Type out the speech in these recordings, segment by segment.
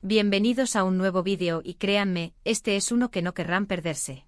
Bienvenidos a un nuevo vídeo y créanme, este es uno que no querrán perderse.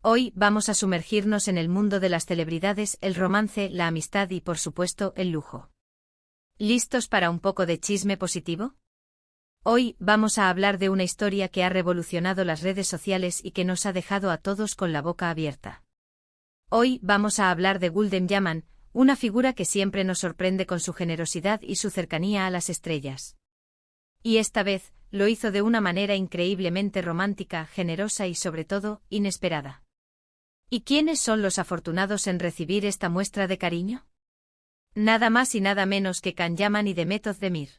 Hoy vamos a sumergirnos en el mundo de las celebridades, el romance, la amistad y por supuesto el lujo. ¿Listos para un poco de chisme positivo? Hoy vamos a hablar de una historia que ha revolucionado las redes sociales y que nos ha dejado a todos con la boca abierta. Hoy vamos a hablar de Gulden Yaman, una figura que siempre nos sorprende con su generosidad y su cercanía a las estrellas. Y esta vez, lo hizo de una manera increíblemente romántica, generosa y sobre todo, inesperada. ¿Y quiénes son los afortunados en recibir esta muestra de cariño? Nada más y nada menos que Can Yaman y Demet Özdemir.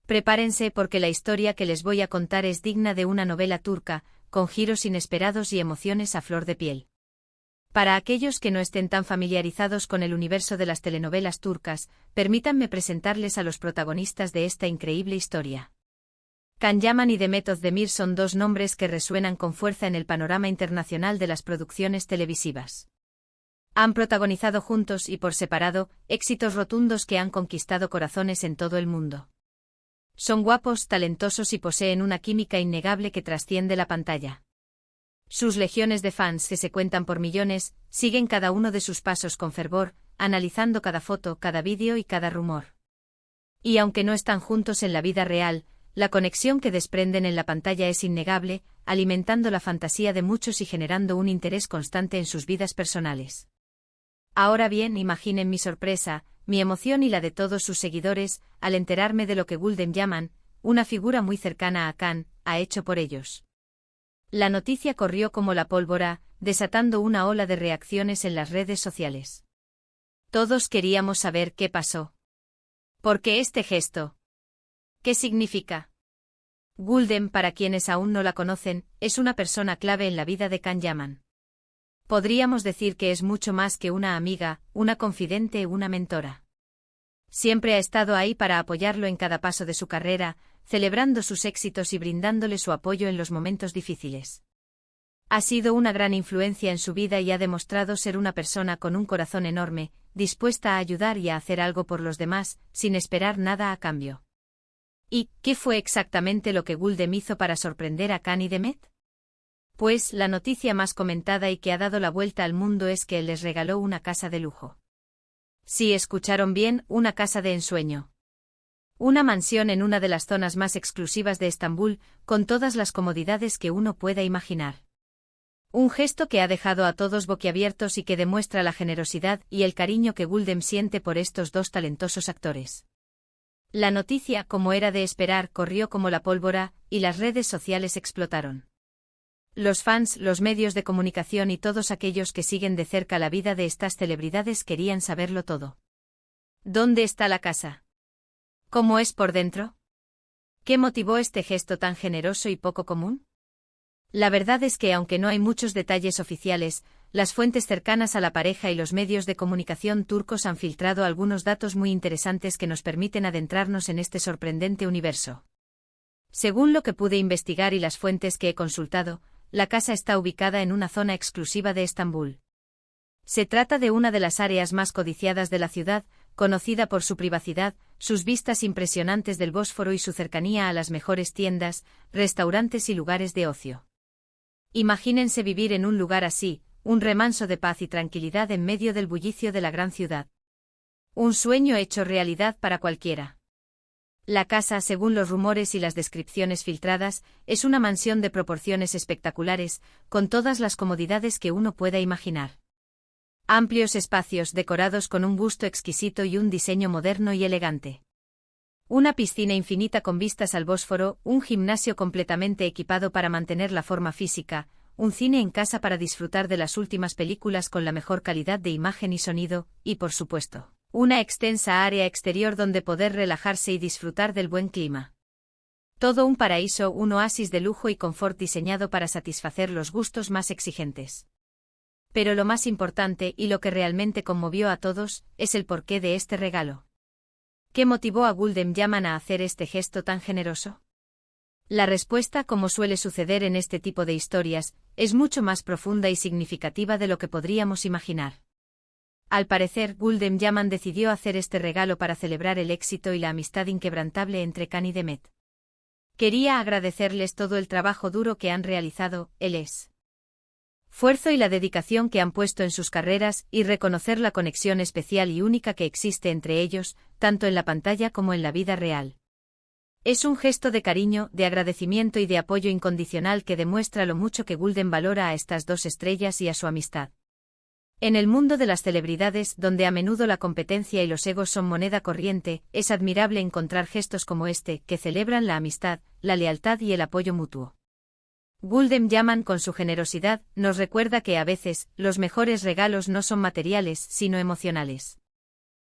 Prepárense porque la historia que les voy a contar es digna de una novela turca, con giros inesperados y emociones a flor de piel. Para aquellos que no estén tan familiarizados con el universo de las telenovelas turcas, permítanme presentarles a los protagonistas de esta increíble historia. Can Yaman y Demet Özdemir son dos nombres que resuenan con fuerza en el panorama internacional de las producciones televisivas. Han protagonizado juntos y por separado, éxitos rotundos que han conquistado corazones en todo el mundo. Son guapos, talentosos y poseen una química innegable que trasciende la pantalla. Sus legiones de fans, que se cuentan por millones, siguen cada uno de sus pasos con fervor, analizando cada foto, cada vídeo y cada rumor. Y aunque no están juntos en la vida real, la conexión que desprenden en la pantalla es innegable, alimentando la fantasía de muchos y generando un interés constante en sus vidas personales. Ahora bien, imaginen mi sorpresa, mi emoción y la de todos sus seguidores, al enterarme de lo que Gulden Yaman, una figura muy cercana a Can, ha hecho por ellos. La noticia corrió como la pólvora, desatando una ola de reacciones en las redes sociales. Todos queríamos saber qué pasó. ¿Por qué este gesto? ¿Qué significa? Gulden, para quienes aún no la conocen, es una persona clave en la vida de Can Yaman. Podríamos decir que es mucho más que una amiga, una confidente, una mentora. Siempre ha estado ahí para apoyarlo en cada paso de su carrera, celebrando sus éxitos y brindándole su apoyo en los momentos difíciles. Ha sido una gran influencia en su vida y ha demostrado ser una persona con un corazón enorme, dispuesta a ayudar y a hacer algo por los demás, sin esperar nada a cambio. ¿Y qué fue exactamente lo que Gulden hizo para sorprender a Can y Demet? Pues la noticia más comentada y que ha dado la vuelta al mundo es que él les regaló una casa de lujo. Sí, escucharon bien, una casa de ensueño. Una mansión en una de las zonas más exclusivas de Estambul, con todas las comodidades que uno pueda imaginar. Un gesto que ha dejado a todos boquiabiertos y que demuestra la generosidad y el cariño que Gulden siente por estos dos talentosos actores. La noticia, como era de esperar, corrió como la pólvora, y las redes sociales explotaron. Los fans, los medios de comunicación y todos aquellos que siguen de cerca la vida de estas celebridades querían saberlo todo. ¿Dónde está la casa? ¿Cómo es por dentro? ¿Qué motivó este gesto tan generoso y poco común? La verdad es que aunque no hay muchos detalles oficiales, las fuentes cercanas a la pareja y los medios de comunicación turcos han filtrado algunos datos muy interesantes que nos permiten adentrarnos en este sorprendente universo. Según lo que pude investigar y las fuentes que he consultado, la casa está ubicada en una zona exclusiva de Estambul. Se trata de una de las áreas más codiciadas de la ciudad, conocida por su privacidad, sus vistas impresionantes del Bósforo y su cercanía a las mejores tiendas, restaurantes y lugares de ocio. Imagínense vivir en un lugar así, un remanso de paz y tranquilidad en medio del bullicio de la gran ciudad. Un sueño hecho realidad para cualquiera. La casa, según los rumores y las descripciones filtradas, es una mansión de proporciones espectaculares, con todas las comodidades que uno pueda imaginar. Amplios espacios decorados con un gusto exquisito y un diseño moderno y elegante. Una piscina infinita con vistas al Bósforo, un gimnasio completamente equipado para mantener la forma física, un cine en casa para disfrutar de las últimas películas con la mejor calidad de imagen y sonido, y por supuesto, una extensa área exterior donde poder relajarse y disfrutar del buen clima. Todo un paraíso, un oasis de lujo y confort diseñado para satisfacer los gustos más exigentes. Pero lo más importante y lo que realmente conmovió a todos, es el porqué de este regalo. ¿Qué motivó a Gulden Yaman a hacer este gesto tan generoso? La respuesta, como suele suceder en este tipo de historias, es mucho más profunda y significativa de lo que podríamos imaginar. Al parecer, Gulden Yaman decidió hacer este regalo para celebrar el éxito y la amistad inquebrantable entre Can y Demet. Quería agradecerles todo el trabajo duro que han realizado, el esfuerzo y la dedicación que han puesto en sus carreras y reconocer la conexión especial y única que existe entre ellos, tanto en la pantalla como en la vida real. Es un gesto de cariño, de agradecimiento y de apoyo incondicional que demuestra lo mucho que Gulden valora a estas dos estrellas y a su amistad. En el mundo de las celebridades, donde a menudo la competencia y los egos son moneda corriente, es admirable encontrar gestos como este, que celebran la amistad, la lealtad y el apoyo mutuo. Gulden Yaman, con su generosidad, nos recuerda que a veces, los mejores regalos no son materiales, sino emocionales.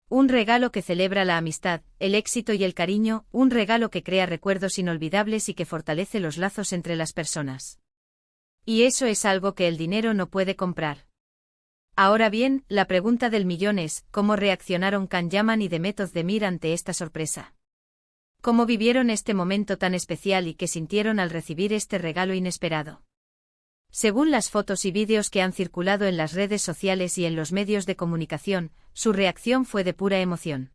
Un regalo que celebra la amistad, el éxito y el cariño, un regalo que crea recuerdos inolvidables y que fortalece los lazos entre las personas. Y eso es algo que el dinero no puede comprar. Ahora bien, la pregunta del millón es, ¿cómo reaccionaron Can Yaman y Demet Özdemir ante esta sorpresa? ¿Cómo vivieron este momento tan especial y qué sintieron al recibir este regalo inesperado? Según las fotos y vídeos que han circulado en las redes sociales y en los medios de comunicación, su reacción fue de pura emoción.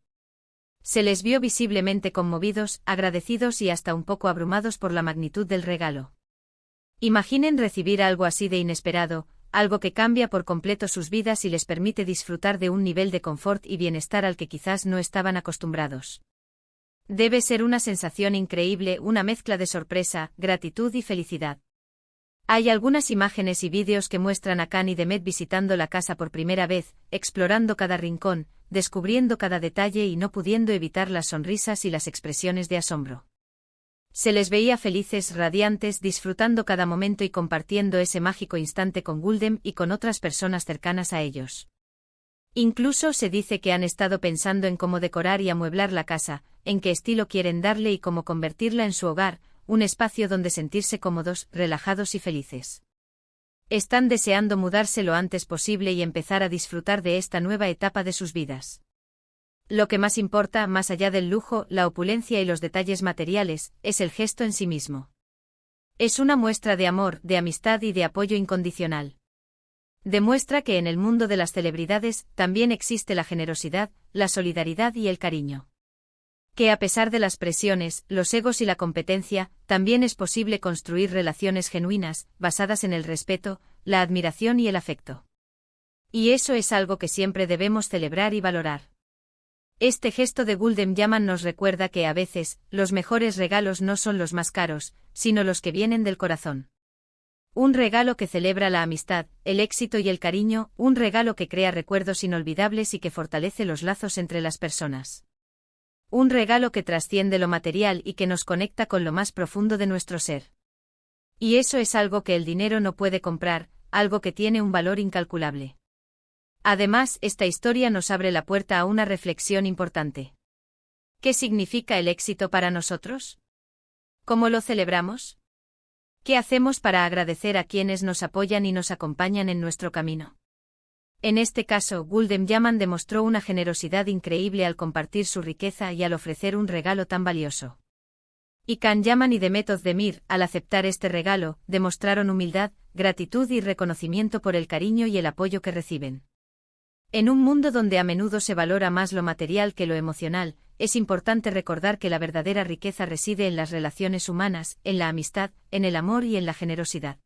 Se les vio visiblemente conmovidos, agradecidos y hasta un poco abrumados por la magnitud del regalo. Imaginen recibir algo así de inesperado, algo que cambia por completo sus vidas y les permite disfrutar de un nivel de confort y bienestar al que quizás no estaban acostumbrados. Debe ser una sensación increíble, una mezcla de sorpresa, gratitud y felicidad. Hay algunas imágenes y vídeos que muestran a Can y Demet visitando la casa por primera vez, explorando cada rincón, descubriendo cada detalle y no pudiendo evitar las sonrisas y las expresiones de asombro. Se les veía felices, radiantes, disfrutando cada momento y compartiendo ese mágico instante con Gulden y con otras personas cercanas a ellos. Incluso se dice que han estado pensando en cómo decorar y amueblar la casa, en qué estilo quieren darle y cómo convertirla en su hogar, un espacio donde sentirse cómodos, relajados y felices. Están deseando mudarse lo antes posible y empezar a disfrutar de esta nueva etapa de sus vidas. Lo que más importa, más allá del lujo, la opulencia y los detalles materiales, es el gesto en sí mismo. Es una muestra de amor, de amistad y de apoyo incondicional. Demuestra que en el mundo de las celebridades también existe la generosidad, la solidaridad y el cariño. Que a pesar de las presiones, los egos y la competencia, también es posible construir relaciones genuinas, basadas en el respeto, la admiración y el afecto. Y eso es algo que siempre debemos celebrar y valorar. Este gesto de Gulden Yaman nos recuerda que a veces, los mejores regalos no son los más caros, sino los que vienen del corazón. Un regalo que celebra la amistad, el éxito y el cariño, un regalo que crea recuerdos inolvidables y que fortalece los lazos entre las personas. Un regalo que trasciende lo material y que nos conecta con lo más profundo de nuestro ser. Y eso es algo que el dinero no puede comprar, algo que tiene un valor incalculable. Además, esta historia nos abre la puerta a una reflexión importante. ¿Qué significa el éxito para nosotros? ¿Cómo lo celebramos? ¿Qué hacemos para agradecer a quienes nos apoyan y nos acompañan en nuestro camino? En este caso, Gulden Yaman demostró una generosidad increíble al compartir su riqueza y al ofrecer un regalo tan valioso. Y Can Yaman y Demet Özdemir, al aceptar este regalo, demostraron humildad, gratitud y reconocimiento por el cariño y el apoyo que reciben. En un mundo donde a menudo se valora más lo material que lo emocional, es importante recordar que la verdadera riqueza reside en las relaciones humanas, en la amistad, en el amor y en la generosidad.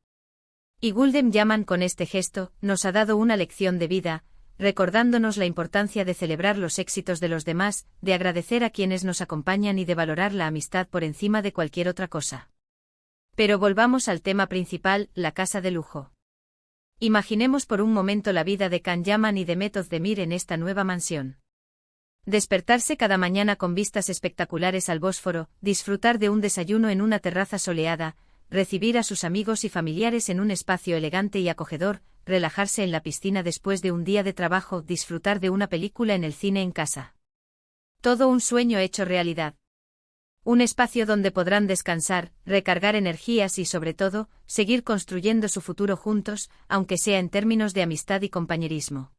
Y Gulden Yaman con este gesto, nos ha dado una lección de vida, recordándonos la importancia de celebrar los éxitos de los demás, de agradecer a quienes nos acompañan y de valorar la amistad por encima de cualquier otra cosa. Pero volvamos al tema principal, la casa de lujo. Imaginemos por un momento la vida de Can Yaman y Demet Özdemir en esta nueva mansión. Despertarse cada mañana con vistas espectaculares al Bósforo, disfrutar de un desayuno en una terraza soleada, recibir a sus amigos y familiares en un espacio elegante y acogedor, relajarse en la piscina después de un día de trabajo, disfrutar de una película en el cine en casa. Todo un sueño hecho realidad. Un espacio donde podrán descansar, recargar energías y sobre todo, seguir construyendo su futuro juntos, aunque sea en términos de amistad y compañerismo.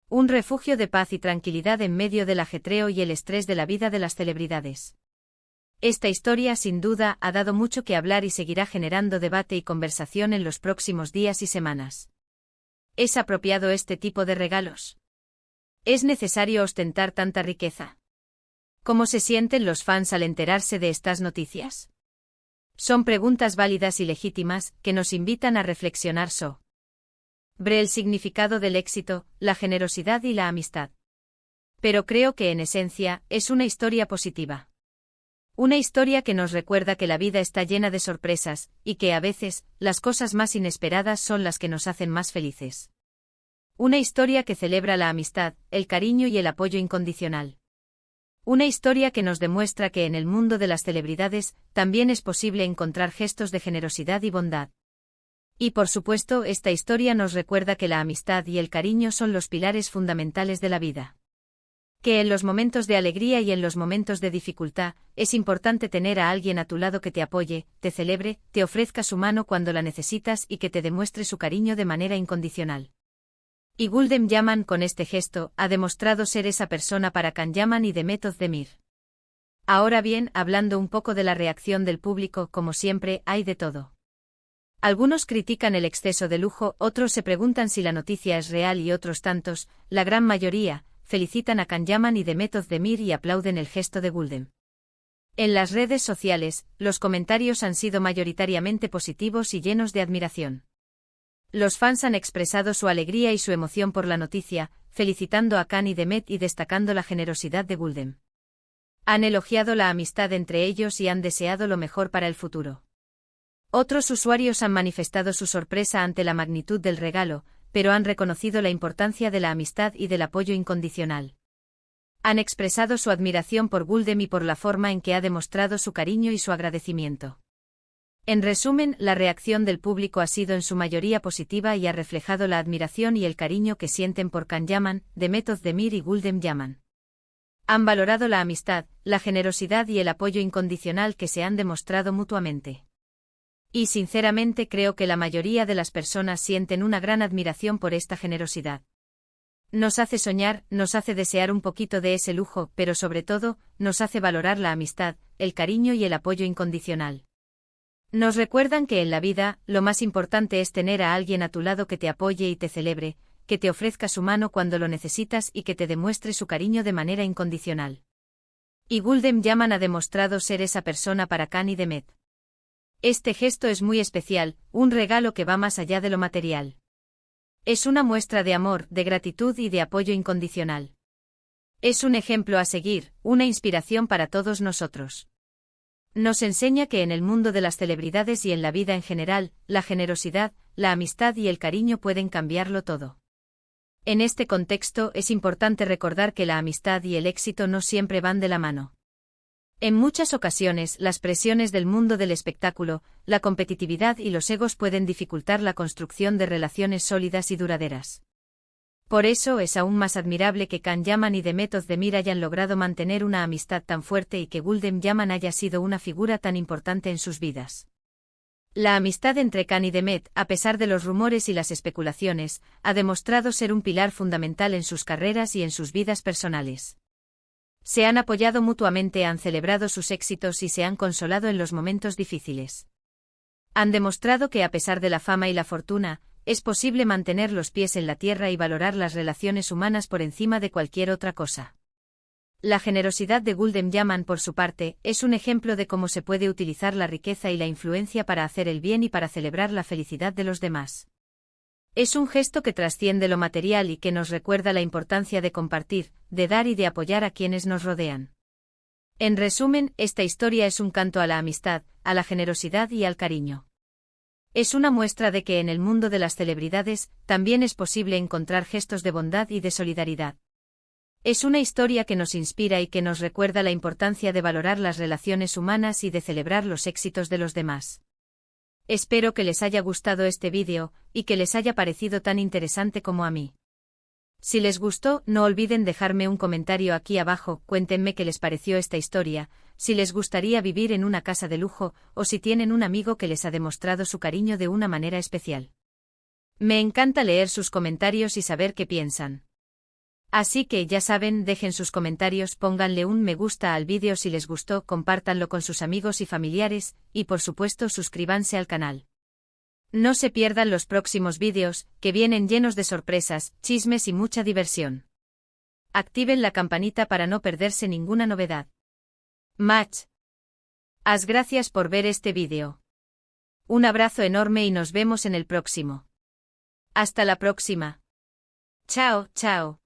Un refugio de paz y tranquilidad en medio del ajetreo y el estrés de la vida de las celebridades. Esta historia sin duda ha dado mucho que hablar y seguirá generando debate y conversación en los próximos días y semanas. ¿Es apropiado este tipo de regalos? ¿Es necesario ostentar tanta riqueza? ¿Cómo se sienten los fans al enterarse de estas noticias? Son preguntas válidas y legítimas que nos invitan a reflexionar sobre el significado del éxito, la generosidad y la amistad. Pero creo que en esencia es una historia positiva. Una historia que nos recuerda que la vida está llena de sorpresas, y que a veces, las cosas más inesperadas son las que nos hacen más felices. Una historia que celebra la amistad, el cariño y el apoyo incondicional. Una historia que nos demuestra que en el mundo de las celebridades también es posible encontrar gestos de generosidad y bondad. Y por supuesto, esta historia nos recuerda que la amistad y el cariño son los pilares fundamentales de la vida. Que en los momentos de alegría y en los momentos de dificultad, es importante tener a alguien a tu lado que te apoye, te celebre, te ofrezca su mano cuando la necesitas y que te demuestre su cariño de manera incondicional. Y Gulden Yaman con este gesto ha demostrado ser esa persona para Can Yaman y Demet Özdemir. Ahora bien, hablando un poco de la reacción del público, como siempre, hay de todo. Algunos critican el exceso de lujo, otros se preguntan si la noticia es real y otros tantos, la gran mayoría, felicitan a Can Yaman y Demet Özdemir y aplauden el gesto de Gulden. En las redes sociales, los comentarios han sido mayoritariamente positivos y llenos de admiración. Los fans han expresado su alegría y su emoción por la noticia, felicitando a Can y Demet y destacando la generosidad de Gulden. Han elogiado la amistad entre ellos y han deseado lo mejor para el futuro. Otros usuarios han manifestado su sorpresa ante la magnitud del regalo, pero han reconocido la importancia de la amistad y del apoyo incondicional. Han expresado su admiración por Gulden y por la forma en que ha demostrado su cariño y su agradecimiento. En resumen, la reacción del público ha sido en su mayoría positiva y ha reflejado la admiración y el cariño que sienten por Can Yaman, Demet Özdemir y Gulden Yaman. Han valorado la amistad, la generosidad y el apoyo incondicional que se han demostrado mutuamente. Y sinceramente creo que la mayoría de las personas sienten una gran admiración por esta generosidad. Nos hace soñar, nos hace desear un poquito de ese lujo, pero sobre todo, nos hace valorar la amistad, el cariño y el apoyo incondicional. Nos recuerdan que en la vida, lo más importante es tener a alguien a tu lado que te apoye y te celebre, que te ofrezca su mano cuando lo necesitas y que te demuestre su cariño de manera incondicional. Y Gulden Yaman ha demostrado ser esa persona para Can y Demet. Este gesto es muy especial, un regalo que va más allá de lo material. Es una muestra de amor, de gratitud y de apoyo incondicional. Es un ejemplo a seguir, una inspiración para todos nosotros. Nos enseña que en el mundo de las celebridades y en la vida en general, la generosidad, la amistad y el cariño pueden cambiarlo todo. En este contexto es importante recordar que la amistad y el éxito no siempre van de la mano. En muchas ocasiones, las presiones del mundo del espectáculo, la competitividad y los egos pueden dificultar la construcción de relaciones sólidas y duraderas. Por eso es aún más admirable que Can Yaman y Demet Özdemir hayan logrado mantener una amistad tan fuerte y que Gulden Yaman haya sido una figura tan importante en sus vidas. La amistad entre Can y Demet, a pesar de los rumores y las especulaciones, ha demostrado ser un pilar fundamental en sus carreras y en sus vidas personales. Se han apoyado mutuamente, han celebrado sus éxitos y se han consolado en los momentos difíciles. Han demostrado que a pesar de la fama y la fortuna, es posible mantener los pies en la tierra y valorar las relaciones humanas por encima de cualquier otra cosa. La generosidad de Gulden Yaman, por su parte, es un ejemplo de cómo se puede utilizar la riqueza y la influencia para hacer el bien y para celebrar la felicidad de los demás. Es un gesto que trasciende lo material y que nos recuerda la importancia de compartir, de dar y de apoyar a quienes nos rodean. En resumen, esta historia es un canto a la amistad, a la generosidad y al cariño. Es una muestra de que en el mundo de las celebridades, también es posible encontrar gestos de bondad y de solidaridad. Es una historia que nos inspira y que nos recuerda la importancia de valorar las relaciones humanas y de celebrar los éxitos de los demás. Espero que les haya gustado este vídeo, y que les haya parecido tan interesante como a mí. Si les gustó, no olviden dejarme un comentario aquí abajo, cuéntenme qué les pareció esta historia, si les gustaría vivir en una casa de lujo, o si tienen un amigo que les ha demostrado su cariño de una manera especial. Me encanta leer sus comentarios y saber qué piensan. Así que ya saben, dejen sus comentarios, pónganle un me gusta al vídeo si les gustó, compártanlo con sus amigos y familiares, y por supuesto suscríbanse al canal. No se pierdan los próximos vídeos, que vienen llenos de sorpresas, chismes y mucha diversión. Activen la campanita para no perderse ninguna novedad. Match. Gracias por ver este vídeo. Un abrazo enorme y nos vemos en el próximo. Hasta la próxima. Chao, chao.